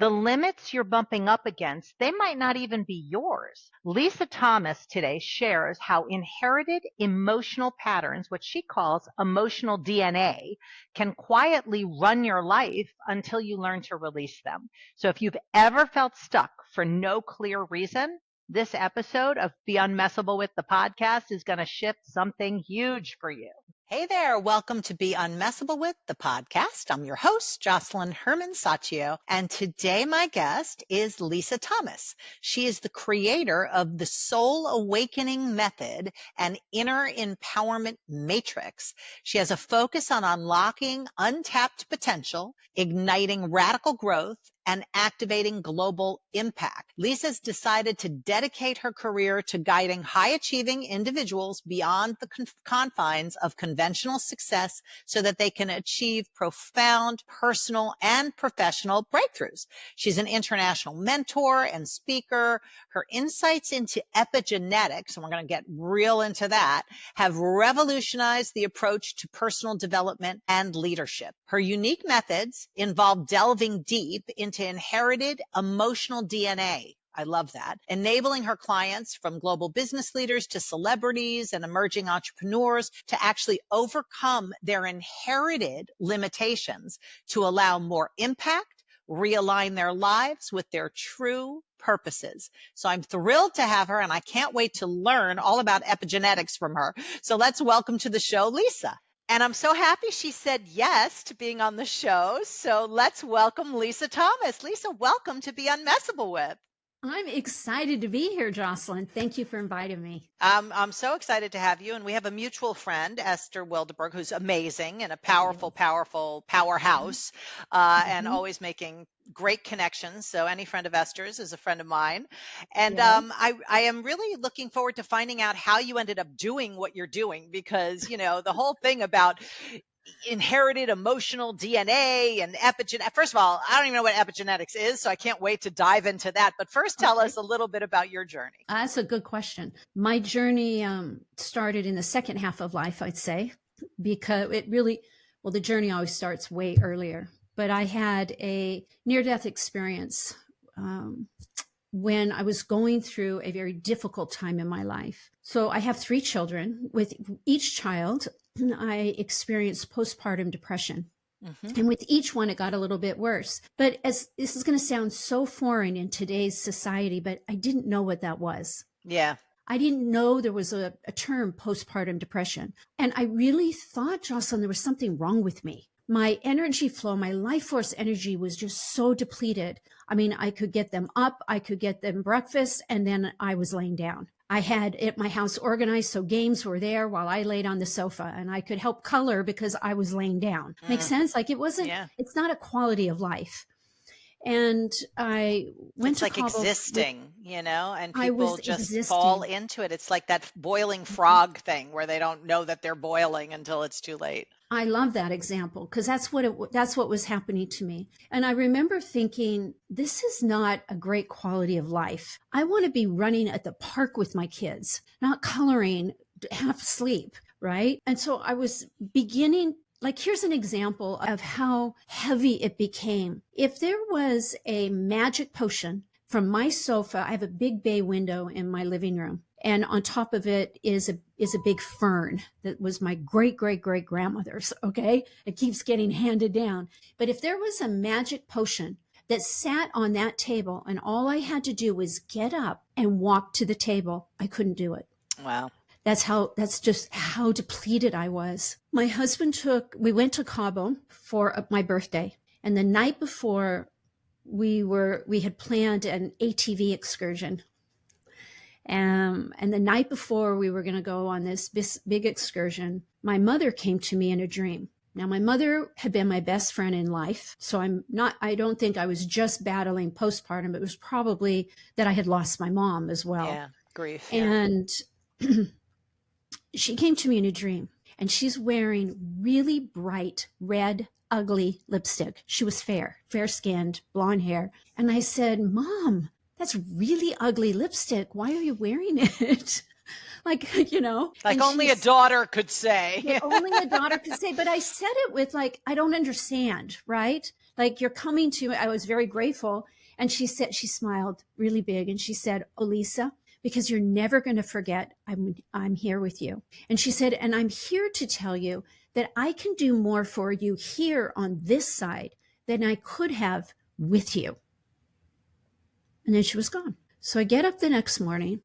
The limits you're bumping up against, they might not even be yours. Lisa Thomas today shares how inherited emotional patterns, what she calls emotional DNA, can quietly run your life until you learn to release them. So if you've ever felt stuck for no clear reason, this episode of Be Unmessable with the podcast is going to shift something huge for you. Hey there. Welcome to Be Unmessable with the podcast. I'm your host, Josselyne Saccio. And today my guest is Lisa Thomas. She is the creator of the Soul Awakening Method and Inner Empowerment Matrix. She has a focus on unlocking untapped potential, igniting radical growth, and activating global impact. Lisa's decided to dedicate her career to guiding high-achieving individuals beyond the confines of conventional success so that they can achieve profound personal and professional breakthroughs. She's an international mentor and speaker. Her insights into epigenetics, and we're going to get real into that, have revolutionized the approach to personal development and leadership. Her unique methods involve delving deep into inherited emotional DNA. I love that. Enabling her clients, from global business leaders to celebrities and emerging entrepreneurs, to actually overcome their inherited limitations to allow more impact, realign their lives with their true purposes. So I'm thrilled to have her, and I can't wait to learn all about epigenetics from her. So let's welcome to the show, Lisa. And I'm so happy she said yes to being on the show. So let's welcome Lisa Thomas. Lisa, welcome to Be Unmessable with. I'm excited to be here, Josselyne. Thank you for inviting me. I'm so excited to have you. And we have a mutual friend, Esther Wildeberg, who's amazing and a powerful powerhouse, and always making great connections. So any friend of Esther's is a friend of mine. And I am really looking forward to finding out how you ended up doing what you're doing, because, you know, the whole thing about inherited emotional DNA and epigenetics. First of all, I don't even know what epigenetics is, so I can't wait to dive into that. But first, tell us a little bit about your journey. That's a good question. My journey started in the second half of life, I'd say, because the journey always starts way earlier. But I had a near-death experience when I was going through a very difficult time in my life. So I have 3 children. With each child, I experienced postpartum depression. And with each one, it got a little bit worse. But as this is going to sound so foreign in today's society, but I didn't know what that was. Yeah. I didn't know there was a term, postpartum depression. And I really thought, Josselyne, there was something wrong with me. My energy flow, my life force energy was just so depleted. I mean, I could get them up, I could get them breakfast, and then I was laying down. I had my house organized so games were there while I laid on the sofa, and I could help color because I was laying down. Makes sense? Like it's not a quality of life. And I went to Cabo. Existing, and people just fall into it. It's like that boiling frog thing where they don't know that they're boiling until it's too late. I love that example because that's what was happening to me. And I remember thinking, this is not a great quality of life. I want to be running at the park with my kids, not coloring, half asleep, right? And so I was beginning. Here's an example of how heavy it became. If there was a magic potion from my sofa, I have a big bay window in my living room, and on top of it is a big fern that was my great-great-great-grandmother's, okay? It keeps getting handed down. But if there was a magic potion that sat on that table and all I had to do was get up and walk to the table, I couldn't do it. Wow. That's just how depleted I was. My husband we went to Cabo for my birthday. And the night before we had planned an ATV excursion. And the night before we were going to go on this big excursion, my mother came to me in a dream. Now, my mother had been my best friend in life. So I don't think I was just battling postpartum. It was probably that I had lost my mom as well. Yeah, grief. Yeah. And she came to me in a dream, and she's wearing really bright red, ugly lipstick. She was fair-skinned, blonde hair. And I said, Mom, that's really ugly lipstick. Why are you wearing it? Like only a daughter could say. Only a daughter could say. But I said it with I don't understand, right? Like, you're coming to, I was very grateful. And she said, she smiled really big and she said, "Oh, Lisa, because you're never going to forget, I'm here with you." And she said, "And I'm here to tell you that I can do more for you here on this side than I could have with you." And then she was gone. So I get up the next morning,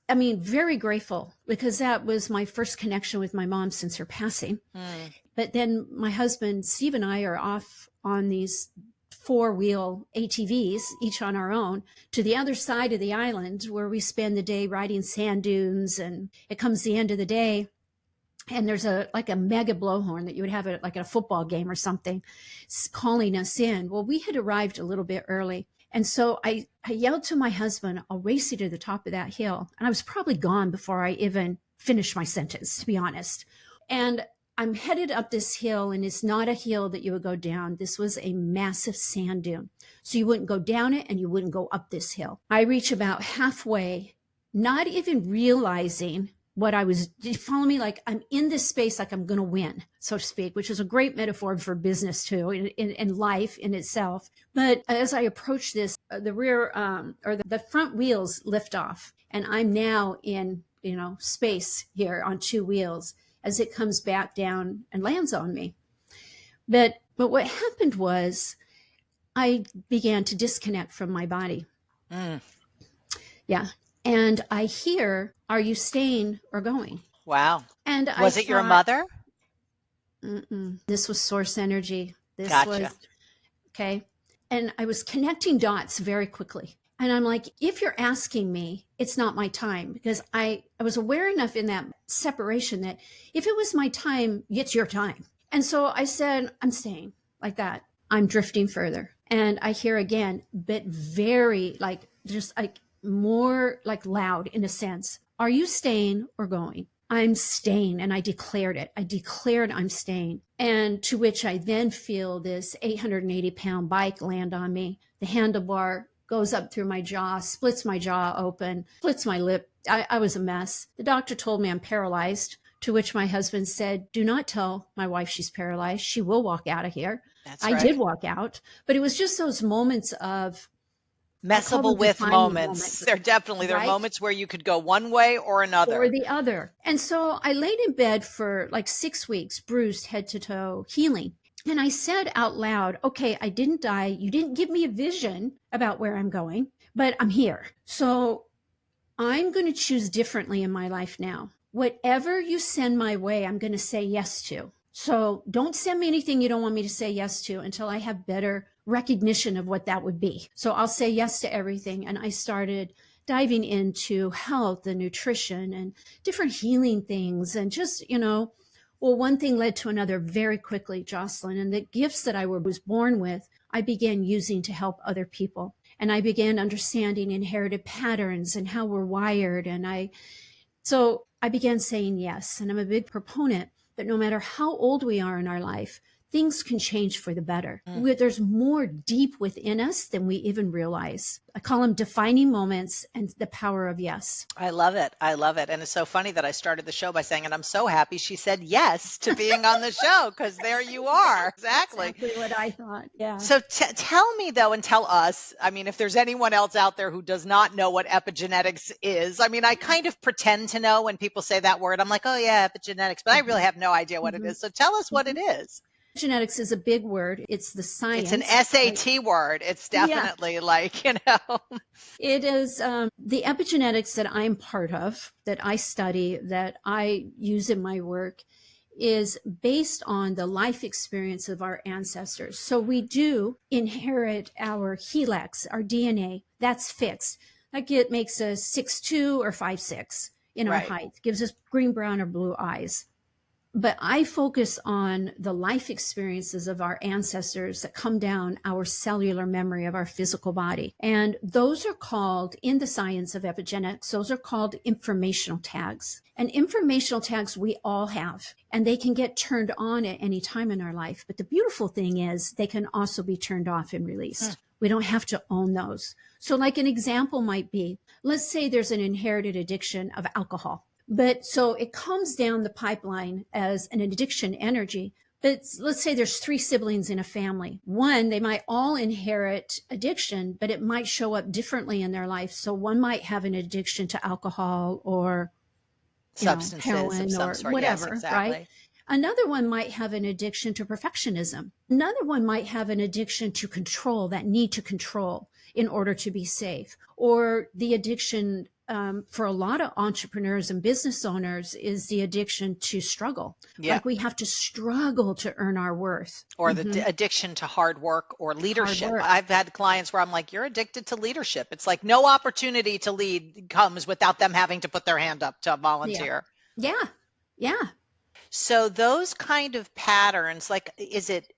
very grateful, because that was my first connection with my mom since her passing. But then my husband, Steve, and I are off on these 4-wheel ATVs, each on our own, to the other side of the island, where we spend the day riding sand dunes. And it comes the end of the day, and there's a mega blowhorn that you would have at a football game or something, calling us in. Well, we had arrived a little bit early. And so I yelled to my husband, "I'll race you to the top of that hill." And I was probably gone before I even finished my sentence, to be honest. And I'm headed up this hill, and it's not a hill that you would go down. This was a massive sand dune. So you wouldn't go down it and you wouldn't go up this hill. I reach about halfway, not even realizing what I was, follow me, like I'm in this space, like I'm going to win, so to speak, which is a great metaphor for business too, in life in itself. But as I approach this, the rear or the front wheels lift off, and I'm now in, space here on 2 wheels as it comes back down and lands on me. But what happened was I began to disconnect from my body. Yeah. And I hear, "Are you staying or going?" Wow. And was it your mother? This was source energy. This Gotcha. was, okay. And I was connecting dots very quickly. And I'm like, if you're asking me, it's not my time, because I was aware enough in that separation that if it was my time, it's your time. And so I said, "I'm staying," like that. I'm drifting further. And I hear again, but very more loud in a sense, "Are you staying or going?" "I'm staying." And I declared it. I declared I'm staying. And to which I then feel this 880-pound bike land on me. The handlebar goes up through my jaw, splits my jaw open, splits my lip. I was a mess. The doctor told me I'm paralyzed, to which my husband said, "Do not tell my wife she's paralyzed. She will walk out of here." That's right. I did walk out, but it was just those moments of messable with moments. There are moments where you could go one way or another. Or the other. And so I laid in bed for 6 weeks, bruised head to toe, healing. And I said out loud, "Okay, I didn't die. You didn't give me a vision about where I'm going, but I'm here. So I'm going to choose differently in my life now. Whatever you send my way, I'm going to say yes to. So don't send me anything you don't want me to say yes to until I have better recognition of what that would be. So I'll say yes to everything." And I started diving into health and nutrition and different healing things. And just, one thing led to another very quickly, Josselyne. And the gifts that I was born with, I began using to help other people. And I began understanding inherited patterns and how we're wired. So I began saying yes. And I'm a big proponent that no matter how old we are in our life, things can change for the better. There's more deep within us than we even realize. I call them defining moments and the power of yes. I love it. I love it. And it's so funny that I started the show by saying, and I'm so happy she said yes to being on the show, because there you are. Exactly. Exactly what I thought. Yeah. So tell me though, and tell us, if there's anyone else out there who does not know what epigenetics is, I kind of pretend to know when people say that word. I'm like, oh yeah, epigenetics, but I really have no idea what it is. So tell us what it is. Genetics is a big word. It's the science. It's an SAT word. It's definitely It is the epigenetics that I'm part of, that I study, that I use in my work, is based on the life experience of our ancestors. So we do inherit our HELEX, our DNA. That's fixed. That makes us 6'2" or 5'6" in our height. Gives us green, brown, or blue eyes. But I focus on the life experiences of our ancestors that come down our cellular memory of our physical body. And those are called, in the science of epigenetics, those are called informational tags. And informational tags we all have, and they can get turned on at any time in our life. But the beautiful thing is they can also be turned off and released. We don't have to own those. So like an example might be, let's say there's an inherited addiction of alcohol. But so it comes down the pipeline as an addiction energy, But let's say there's 3 siblings in a family. One, they might all inherit addiction, but it might show up differently in their life. So one might have an addiction to alcohol or Substances heroin of some or sort. whatever, Yes, right? exactly. Another one might have an addiction to perfectionism. Another one might have an addiction to control, that need to control in order to be safe. Or the addiction for a lot of entrepreneurs and business owners is the addiction to struggle. Yeah. Like we have to struggle to earn our worth. Or the addiction to hard work or leadership. Hard work. I've had clients where I'm like, you're addicted to leadership. It's like no opportunity to lead comes without them having to put their hand up to volunteer. Yeah. So those kind of patterns, like, is it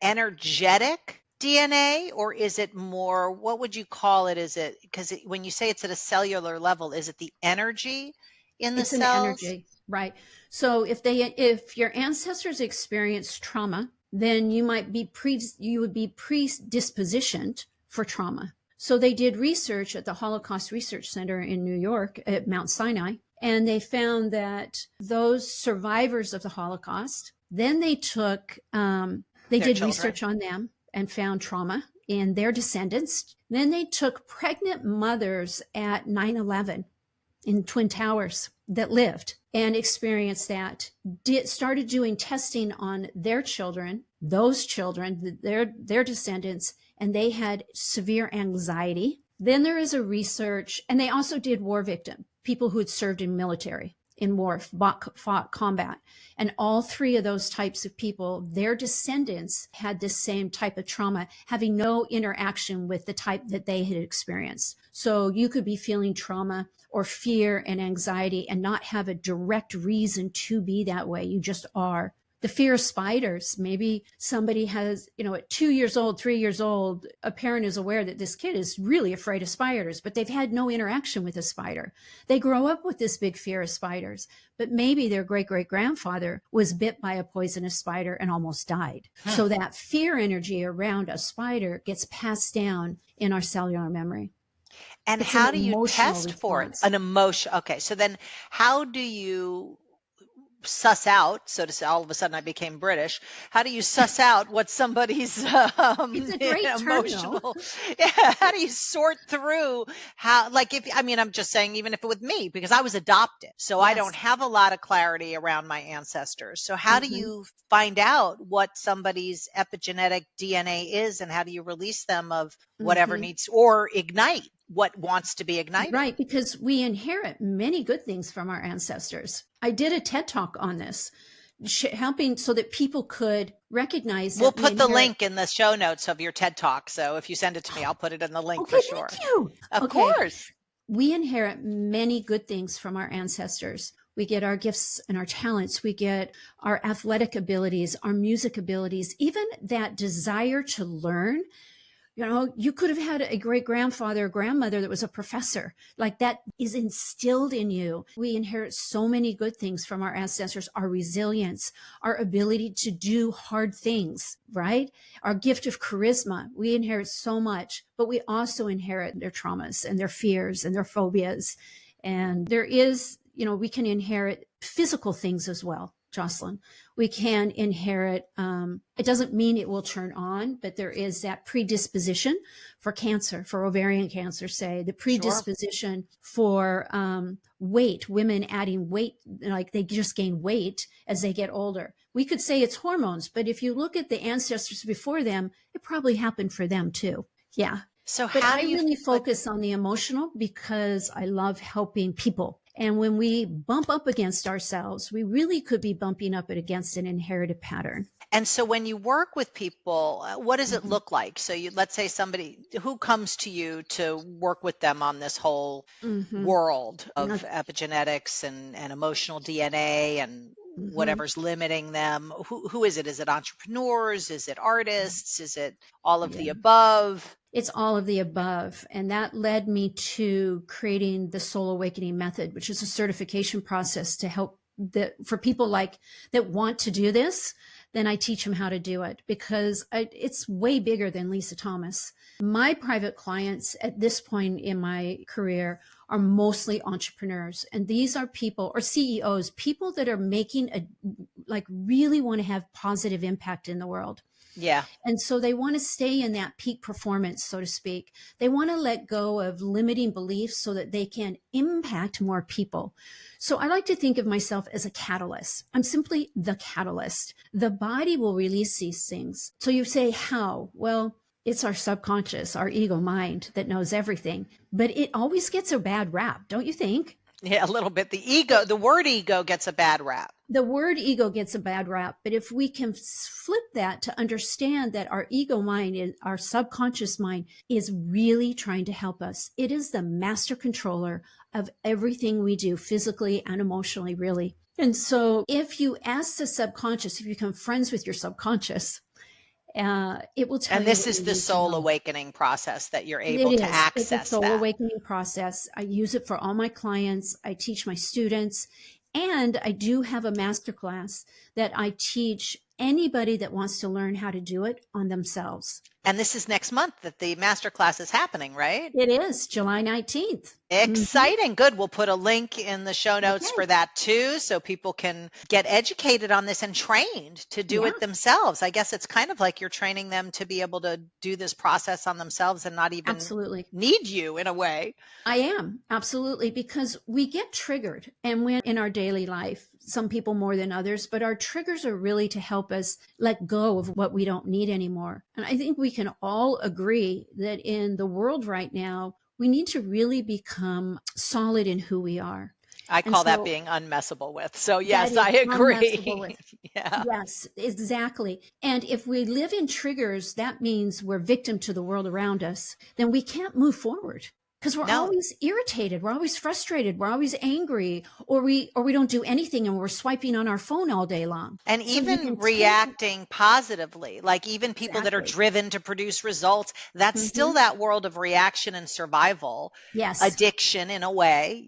energetic DNA or is it more, what would you call it? Is it, because when you say it's at a cellular level, is it the energy in the It's cells? an energy, right? So if your ancestors experienced trauma, then you would be predispositioned for trauma. So they did research at the Holocaust Research Center in New York at Mount Sinai, and they found that those survivors of the Holocaust, then they took, they did research on them and found trauma in their descendants. Then they took pregnant mothers at 9/11 in Twin Towers that lived and experienced that, started doing testing on their children, those children, their descendants, and they had severe anxiety. Then there is a research, and they also did war victim, people who had served in military, in war, fought combat. And all 3 of those types of people, their descendants had this same type of trauma, having no interaction with the type that they had experienced. So you could be feeling trauma or fear and anxiety and not have a direct reason to be that way. You just are. The fear of spiders. Maybe somebody has, at 2 years old, 3 years old, a parent is aware that this kid is really afraid of spiders, but they've had no interaction with a spider. They grow up with this big fear of spiders, but maybe their great-great-grandfather was bit by a poisonous spider and almost died. So that fear energy around a spider gets passed down in our cellular memory. And It's how an do you emotional test for it? response. An emotion. Okay. So then how do you suss out, so to say, all of a sudden I became British. How do you suss out what somebody's It's a great emotional? term, Yeah, how do you sort through how, like, I'm just saying, even if it with me, because I was adopted, so I don't have a lot of clarity around my ancestors. So how do you find out what somebody's epigenetic DNA is, and how do you release them of whatever needs or ignite what wants to be ignited? Right, because we inherit many good things from our ancestors. I did a TED Talk on this, helping so that people could recognize. We'll put the link in the show notes of your TED Talk. So if you send it to me, I'll put it in the link for sure. Thank you. Of course. We inherit many good things from our ancestors. We get our gifts and our talents. We get our athletic abilities, our music abilities, even that desire to learn. You could have had a great grandfather or grandmother that was a professor. Like that is instilled in you. We inherit so many good things from our ancestors, our resilience, our ability to do hard things, right? Our gift of charisma. We inherit so much, but we also inherit their traumas and their fears and their phobias. And there is, we can inherit physical things as well. Josselyne, we can inherit, it doesn't mean it will turn on, but there is that predisposition for cancer, for ovarian cancer, say, the predisposition for weight, women adding weight, like they just gain weight as they get older. We could say it's hormones, but if you look at the ancestors before them, it probably happened for them too. Yeah. So but how I do you really focus on the emotional because I love helping people. And when we bump up against ourselves, we really could be bumping up against an inherited pattern. And so when you work with people, what does it look like? So let's say somebody who comes to you to work with them on this whole world of epigenetics and emotional DNA and whatever's limiting them. Who is it? Is it entrepreneurs? Is it artists? Is it all of the above? It's all of the above. And that led me to creating the Soul Awakening Method, which is a certification process to help for people that want to do this. Then I teach them how to do it because it's way bigger than Lisa Thomas. My private clients at this point in my career are mostly entrepreneurs. And these are people or CEOs, people that are making like really want to have positive impact in the world. Yeah. And so they want to stay in that peak performance, so to speak. They want to let go of limiting beliefs so that they can impact more people. So I like to think of myself as a catalyst. I'm simply the catalyst. The body will release these things. So you say, how? Well, it's our subconscious, our ego mind that knows everything, but it always gets a bad rap, don't you think? Yeah, a little bit. The word ego gets a bad rap. The word ego gets a bad rap, but if we can flip that to understand that our ego mind, our subconscious mind, is really trying to help us. It is the master controller of everything we do physically and emotionally, really. And so if you ask the subconscious, if you become friends with your subconscious, it will tell you. And this is the soul awakening process that you're able to access. It's a soul awakening process. I use it for all my clients. I teach my students. And I do have a masterclass that I teach anybody that wants to learn how to do it on themselves. And this is next month that the masterclass is happening, right? It is July 19th. Exciting. Good. We'll put a link in the show notes for that too, so people can get educated on this and trained to do it themselves. I guess it's kind of like you're training them to be able to do this process on themselves and not even need you in a way. I am. Absolutely. Because we get triggered, and when in our daily life, some people more than others, but our triggers are really to help us let go of what we don't need anymore. And I think we can all agree that in the world right now, we need to really become solid in who we are. I call that being unmessable with. So yes, I agree. Yeah. Yes, exactly. And if we live in triggers, that means we're victim to the world around us. Then we can't move forward. Because we're always irritated, we're always frustrated, we're always angry, or we don't do anything and we're swiping on our phone all day long. And even reacting positively, like even people that are driven to produce results, that's still that world of reaction and survival. Yes. Addiction in a way,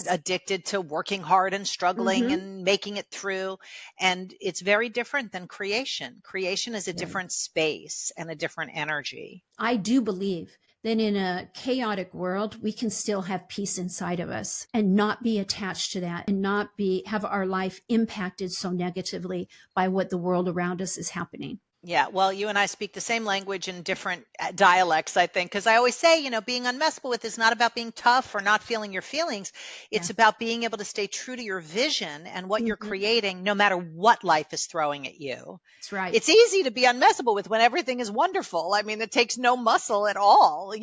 addicted to working hard and struggling and making it through. And it's very different than creation. Creation is a different space and a different energy. I do believe then in a chaotic world, we can still have peace inside of us and not be attached to that and not have our life impacted so negatively by what the world around us is happening. Yeah, well, you and I speak the same language in different dialects, I think, because I always say, being unmessable with is not about being tough or not feeling your feelings. It's about being able to stay true to your vision and what you're creating, no matter what life is throwing at you. That's right. It's easy to be unmessable with when everything is wonderful. I mean, it takes no muscle at all,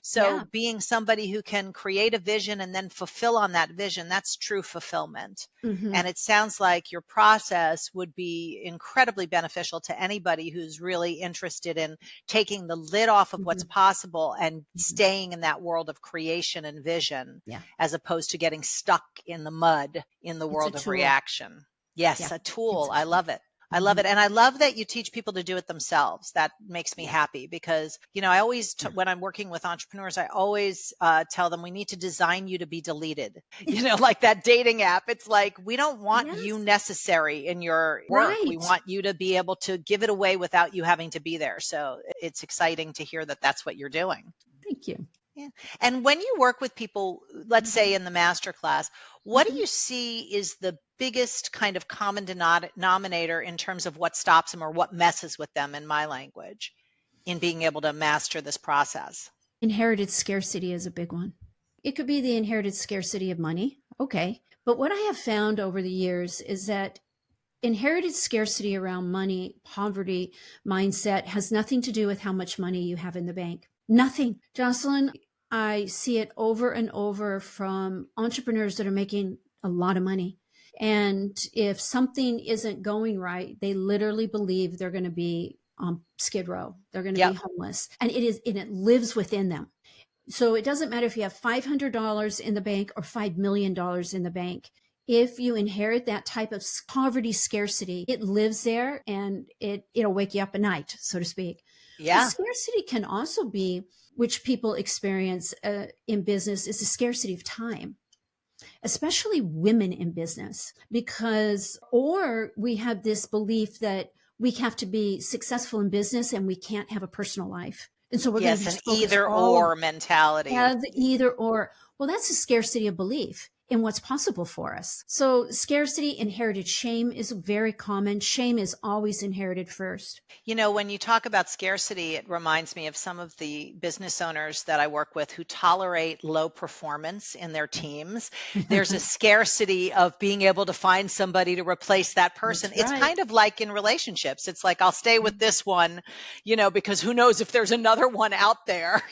So being somebody who can create a vision and then fulfill on that vision, that's true fulfillment. And it sounds like your process would be incredibly beneficial to anybody who's really interested in taking the lid off of what's possible and staying in that world of creation and vision, as opposed to getting stuck in the mud in the world of reaction. Yes, a tool. I love it. I love it. And I love that you teach people to do it themselves. That makes me happy because, I always, when I'm working with entrepreneurs, I always tell them we need to design you to be deleted, like that dating app. It's like, we don't want you necessary in your work. We want you to be able to give it away without you having to be there. So it's exciting to hear that that's what you're doing. Thank you. Yeah. And when you work with people, let's say in the masterclass, what do you see is the biggest kind of common denominator in terms of what stops them or what messes with them, in my language, in being able to master this process? Inherited scarcity is a big one. It could be the inherited scarcity of money. Okay. But what I have found over the years is that inherited scarcity around money, poverty mindset has nothing to do with how much money you have in the bank. Nothing. Josselyne, I see it over and over from entrepreneurs that are making a lot of money. And if something isn't going right, they literally believe they're going to be on Skid Row. They're going to be homeless. And it lives within them. So it doesn't matter if you have $500 in the bank or $5 million in the bank. If you inherit that type of poverty scarcity, it lives there and it'll wake you up at night, so to speak. Yeah. The scarcity can also be, which people experience in business, is the scarcity of time, especially women in business, or we have this belief that we have to be successful in business and we can't have a personal life. And so we're going to an either or mentality. Have either or. Well, that's a scarcity of belief. in what's possible for us. So scarcity, inherited shame is very common. Shame is always inherited first. When you talk about scarcity, it reminds me of some of the business owners that I work with who tolerate low performance in their teams. There's a scarcity of being able to find somebody to replace that person. That's It's right. kind of like in relationships. It's like, I'll stay with this one, because who knows if there's another one out there,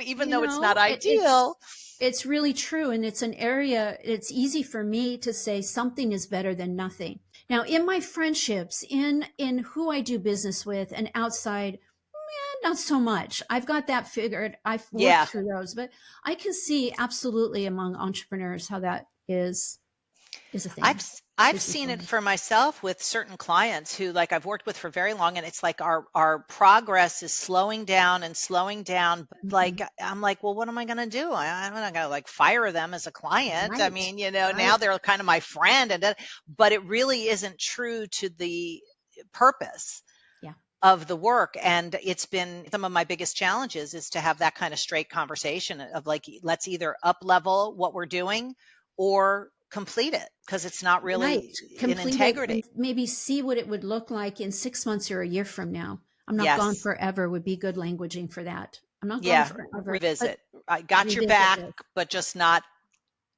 even though it's not ideal. It's really true. And it's an area, it's easy for me to say something is better than nothing. Now, in my friendships, in who I do business with and outside, not so much. I've got that figured. I've worked through those, but I can see absolutely among entrepreneurs how that is a thing. I've seen it for myself with certain clients who, like, I've worked with for very long, and it's like our progress is slowing down and slowing down. But like, I'm like, well, what am I going to do? I'm not going to like fire them as a client. Right. I mean, now they're kind of my friend, but it really isn't true to the purpose of the work. And it's been some of my biggest challenges is to have that kind of straight conversation of like, let's either up level what we're doing or complete it, because it's not really in integrity. Maybe see what it would look like in 6 months or a year from now. I'm not gone forever would be good languaging for that. I'm not gone forever. Revisit. I got your back, but just not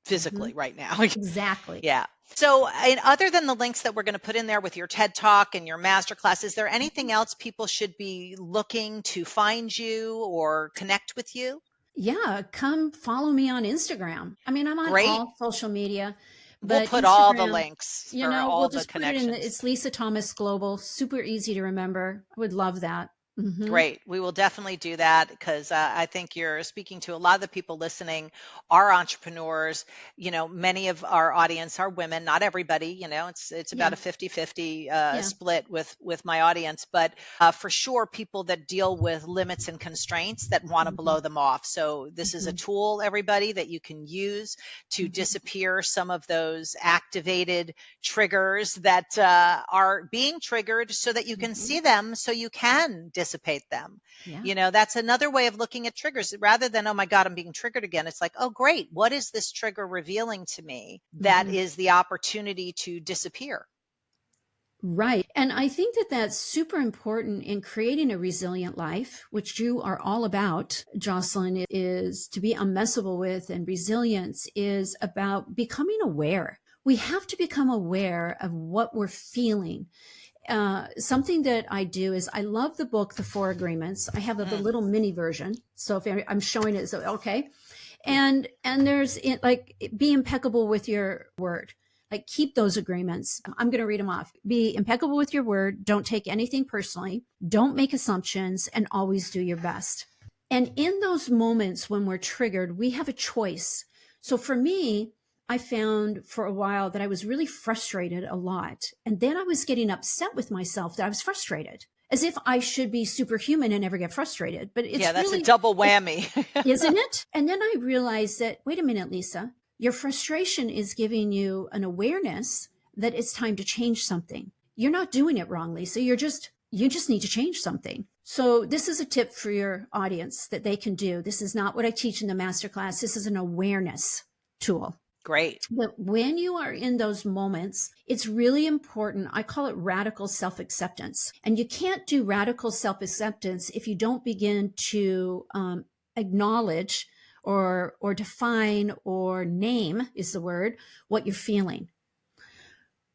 physically right now. Exactly. Yeah. So other than the links that we're going to put in there with your TED Talk and your masterclass, is there anything else people should be looking to find you or connect with you? Yeah, come follow me on Instagram. I mean, I'm on all social media. But we'll put all the links for all the connections. It's Lisa Thomas Global. Super easy to remember. I would love that. Mm-hmm. Great. We will definitely do that, because I think you're speaking to a lot of the people listening are entrepreneurs. Many of our audience are women, not everybody, it's about a 50-50 split with my audience, but for sure people that deal with limits and constraints that want to blow them off. So this is a tool, everybody, that you can use to disappear some of those activated triggers that are being triggered, so that you can see them, so you can dissipate them. That's another way of looking at triggers. Rather than, oh my God, I'm being triggered again, it's like, oh great, what is this trigger revealing to me that is the opportunity to disappear? Right. And I think that that's super important in creating a resilient life, which you are all about, Josselyne, is to be unmessable with, and resilience is about becoming aware. We have to become aware of what we're feeling. Something that I do is I love the book, The 4 Agreements. I have the little mini version. So if I'm showing it, so okay. And there's like, be impeccable with your word. Like, keep those agreements. I'm going to read them off. Be impeccable with your word. Don't take anything personally. Don't make assumptions, and always do your best. And in those moments when we're triggered, we have a choice. So for me, I found for a while that I was really frustrated a lot. And then I was getting upset with myself that I was frustrated, as if I should be superhuman and never get frustrated. But it's that's really a double whammy. Isn't it? And then I realized that, wait a minute, Lisa, your frustration is giving you an awareness that it's time to change something. You're not doing it wrong, Lisa. You just need to change something. So this is a tip for your audience that they can do. This is not what I teach in the masterclass. This is an awareness tool. Great. But when you are in those moments, it's really important. I call it radical self-acceptance. And you can't do radical self-acceptance if you don't begin to acknowledge or define or name is the word, what you're feeling.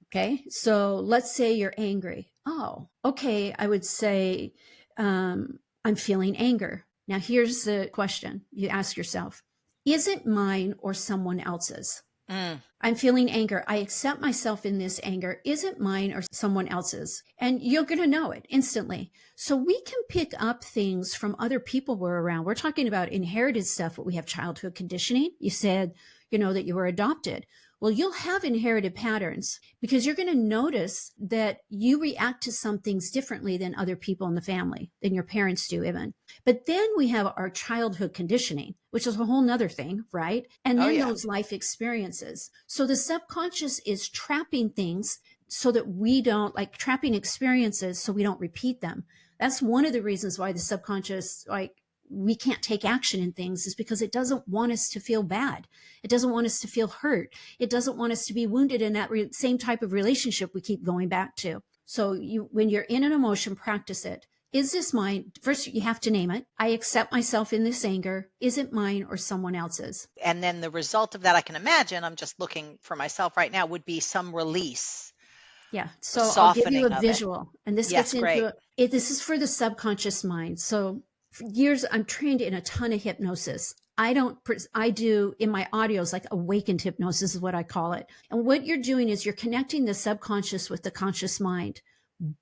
Okay. So let's say you're angry. Oh, okay. I would say, I'm feeling anger. Now here's the question you ask yourself. Is it mine or someone else's? I'm feeling anger. I accept myself in this anger. Is it mine or someone else's? And you're going to know it instantly. So we can pick up things from other people we're around. We're talking about inherited stuff, but we have childhood conditioning. You said, that you were adopted. Well, you'll have inherited patterns because you're going to notice that you react to some things differently than other people in the family, than your parents do even. But then we have our childhood conditioning, which is a whole nother thing, right? And then those life experiences. So the subconscious is trapping things so that we don't, like trapping experiences so we don't repeat them. That's one of the reasons why the subconscious, we can't take action in things is because it doesn't want us to feel bad. It doesn't want us to feel hurt. It doesn't want us to be wounded in that same type of relationship we keep going back to. So when you're in an emotion, practice it. Is this mine? First, you have to name it. I accept myself in this anger. Is it mine or someone else's? And then the result of that, I can imagine, I'm just looking for myself right now, would be some release. Yeah. So I'll give you Softening a of visual. And this gets into it. This is for the subconscious mind. So for years, I'm trained in a ton of hypnosis. I do in my audios, like awakened hypnosis is what I call it. And what you're doing is you're connecting the subconscious with the conscious mind.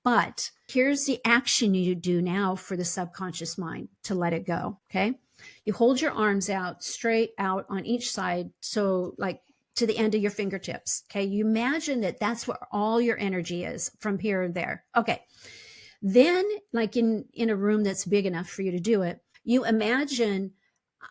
But here's the action you do now for the subconscious mind to let it go. Okay. You hold your arms out straight out on each side. So like to the end of your fingertips. Okay. You imagine that that's where all your energy is from here and there. Okay. Then like in a room that's big enough for you to do it,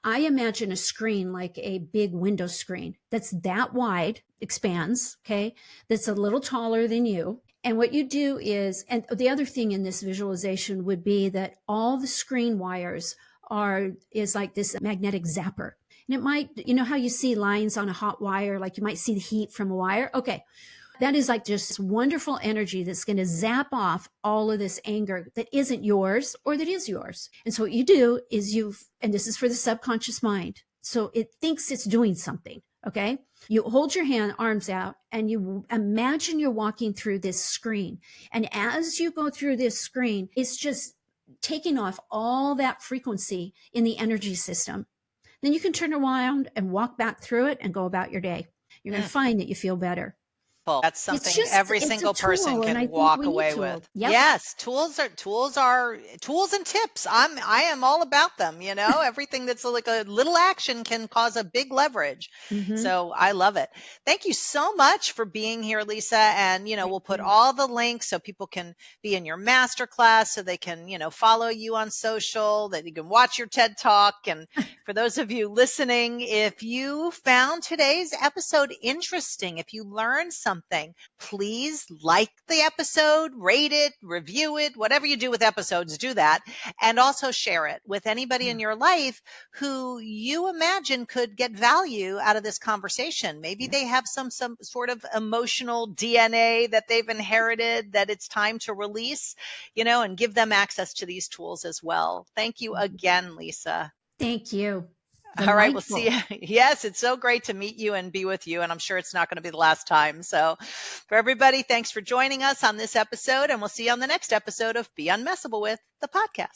I imagine a screen like a big window screen that's that wide, expands. Okay. That's a little taller than you. And what you do is, and the other thing in this visualization would be that all the screen wires is like this magnetic zapper. And it might, you know how you see lines on a hot wire, like you might see the heat from a wire. Okay. That is like just wonderful energy that's going to zap off all of this anger that isn't yours or that is yours. And so what you do is and this is for the subconscious mind. So it thinks it's doing something. Okay. You hold your arms out and you imagine you're walking through this screen. And as you go through this screen, it's just taking off all that frequency in the energy system. Then you can turn around and walk back through it and go about your day. You're going to find that you feel better. That's something every single person can walk away with. Yep. Yes, tools and tips. I am all about them. Everything that's like a little action can cause a big leverage. Mm-hmm. So I love it. Thank you so much for being here, Lisa. And we'll put all the links so people can be in your masterclass, so they can follow you on social, that you can watch your TED Talk. And for those of you listening, if you found today's episode interesting, if you learned something, please like the episode, rate it, review it, whatever you do with episodes, do that. And also share it with anybody in your life who you imagine could get value out of this conversation. Maybe they have some sort of emotional DNA that they've inherited that it's time to release, and give them access to these tools as well. Thank you again, Lisa. Thank you. All right, we'll see you. Yes, it's so great to meet you and be with you, and I'm sure it's not going to be the last time. So for everybody, thanks for joining us on this episode, and we'll see you on the next episode of Be Unmessable With, the podcast.